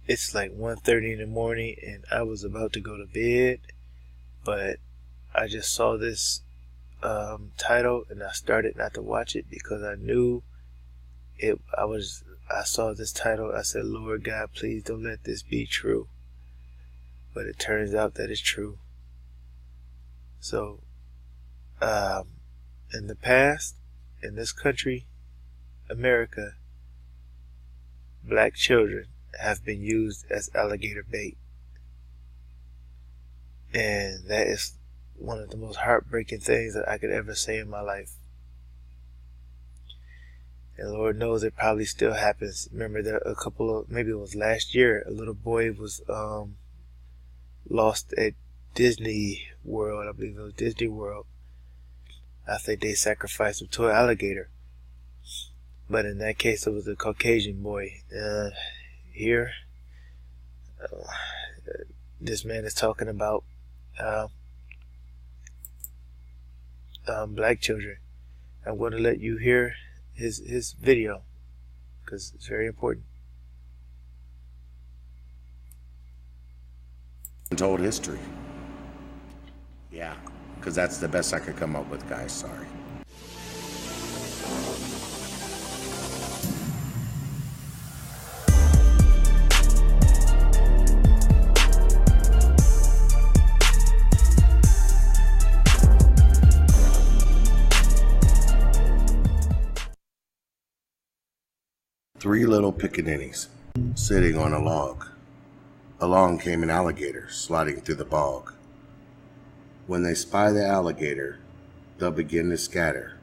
It's like 1:30 in the morning and I was about to go to bed, but I just saw this title and I started not to watch it because I knew it. I saw this title. I said, Lord God, please don't let this be true. But it turns out that it's true. So, in the past, in this country, America, black children have been used as alligator bait. And that is one of the most heartbreaking things that I could ever say in my life. And Lord knows it probably still happens. Remember that maybe it was last year, a little boy was lost at Disney World. I believe it was Disney World. I think they sacrificed him to an alligator. But in that case, it was a Caucasian boy. Here, this man is talking about black children. I'm going to let you hear his video because it's very important. Untold history. Yeah, because that's the best I could come up with, guys. Sorry. Three little pickaninnies sitting on a log. Along came an alligator sliding through the bog. When they spy the alligator, they'll begin to scatter.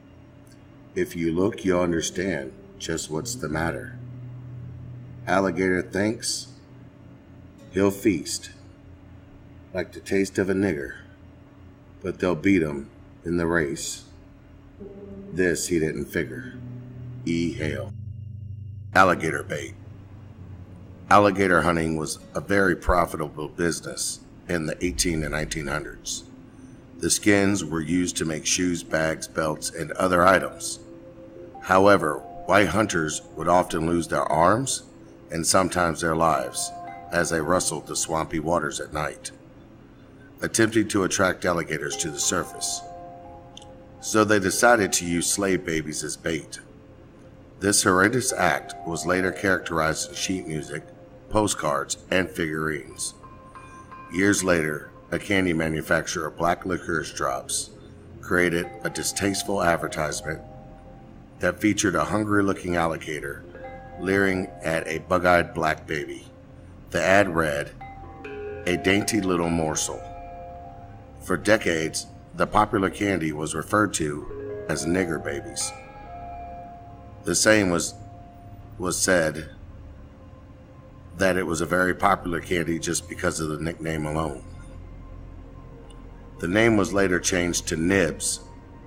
If you look, you'll understand just what's the matter. Alligator thinks he'll feast like the taste of a nigger, but they'll beat him in the race. This he didn't figure. E. Hale. Alligator bait. Alligator hunting was a very profitable business in the 18 and 1900s. The skins were used to make shoes, bags, belts, and other items. However, white hunters would often lose their arms and sometimes their lives as they rustled the swampy waters at night, attempting to attract alligators to the surface. So they decided to use slave babies as bait. This horrendous act was later characterized in sheet music, postcards, and figurines. Years later, a candy manufacturer of black licorice drops created a distasteful advertisement that featured a hungry-looking alligator leering at a bug-eyed black baby. The ad read, "A dainty little morsel." For decades, the popular candy was referred to as nigger babies. The same was said that it was a very popular candy just because of the nickname alone. The name was later changed to nibs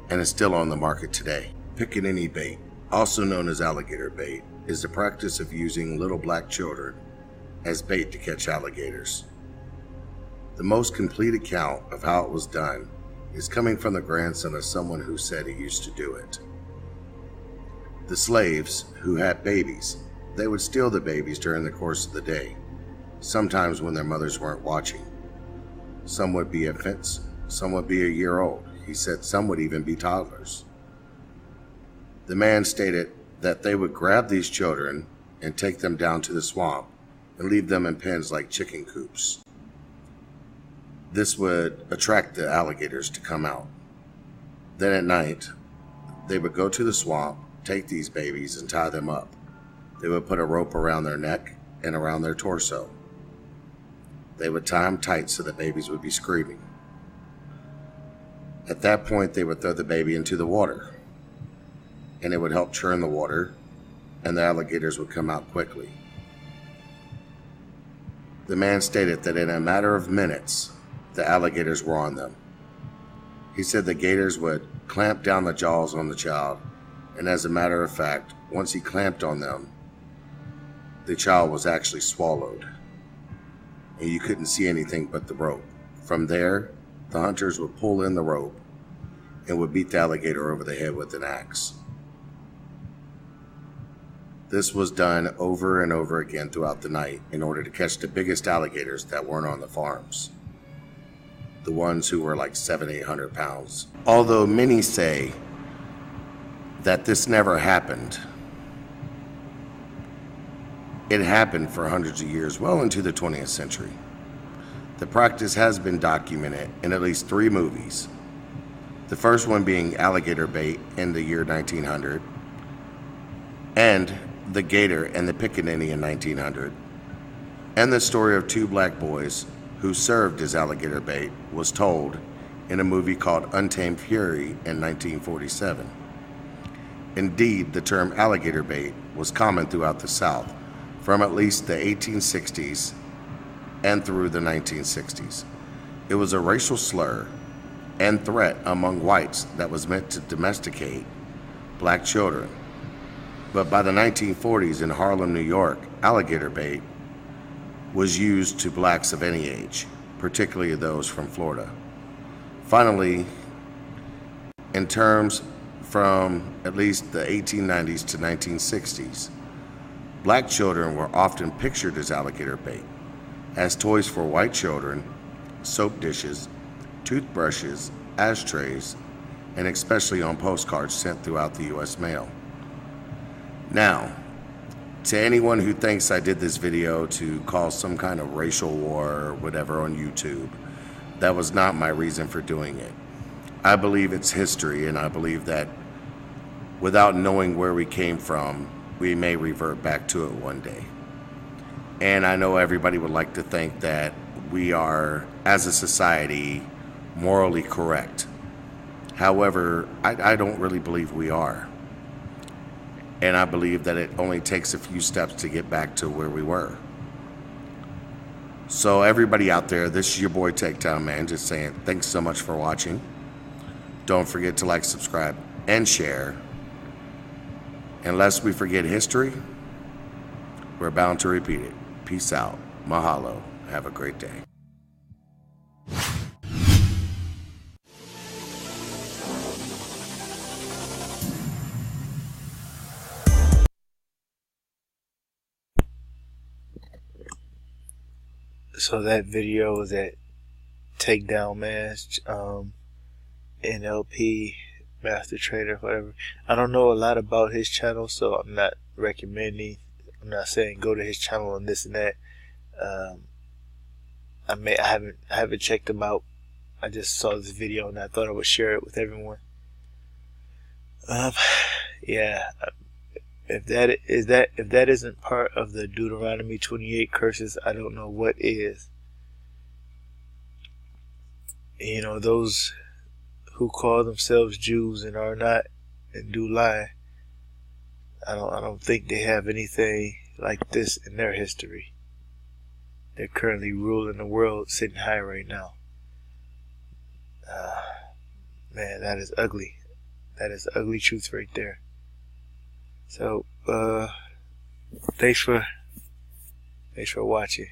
and is still on the market today. Pickaninny bait, also known as alligator bait, is the practice of using little black children as bait to catch alligators. The most complete account of how it was done is coming from the grandson of someone who said he used to do it. The slaves who had babies, they would steal the babies during the course of the day, sometimes when their mothers weren't watching. Some would be infants, some would be a year old. He said some would even be toddlers. The man stated that they would grab these children and take them down to the swamp and leave them in pens like chicken coops. This would attract the alligators to come out. Then at night, they would go to the swamp, take these babies and tie them up. They would put a rope around their neck and around their torso. They would tie them tight so the babies would be screaming. At that point, they would throw the baby into the water, and it would help churn the water, and the alligators would come out quickly. The man stated that in a matter of minutes, the alligators were on them. He said the gators would clamp down the jaws on the child, and as a matter of fact, once he clamped on them, the child was actually swallowed, and you couldn't see anything but the rope. From there, the hunters would pull in the rope and would beat the alligator over the head with an axe. This was done over and over again throughout the night in order to catch the biggest alligators that weren't on the farms. The ones who were like 700-800 pounds. Although many say that this never happened, it happened for hundreds of years, well into the 20th century. The practice has been documented in at least 3 movies. The first one being Alligator Bait in the year 1900, and The Gator and the Pickaninny in 1900, and the story of 2 black boys who served as alligator bait was told in a movie called Untamed Fury in 1947. Indeed, the term alligator bait was common throughout the South from at least the 1860s and through the 1960s. It was a racial slur and threat among whites that was meant to domesticate black children. But by the 1940s in Harlem, New York, alligator bait was used to blacks of any age, particularly those from Florida. Finally, in terms from at least the 1890s to 1960s, black children were often pictured as alligator bait, as toys for white children, soap dishes, toothbrushes, ashtrays, and especially on postcards sent throughout the U.S. mail. Now, to anyone who thinks I did this video to cause some kind of racial war or whatever on YouTube, that was not my reason for doing it. I believe it's history, and I believe that without knowing where we came from, we may revert back to it one day. And I know everybody would like to think that we are, as a society, morally correct. However, I don't really believe we are. And I believe that it only takes a few steps to get back to where we were. So everybody out there, this is your boy Takedown Man, just saying thanks so much for watching. Don't forget to like, subscribe, and share. Unless we forget history, we're bound to repeat it. Peace out. Mahalo. Have a great day. So that video was at Takedown Man's NLP Master Trader, whatever. I don't know a lot about his channel, so I'm not recommending. I'm not saying go to his channel and this and that. I haven't checked him out. I just saw this video and I thought I would share it with everyone. Yeah. If that isn't part of the Deuteronomy 28 curses, I don't know what is. You know, those who call themselves Jews and are not and do lie, I don't think they have anything like this in their history. They're currently ruling the world, sitting high right now. Man, that is ugly. That is the ugly truth right there. So, thanks for watching.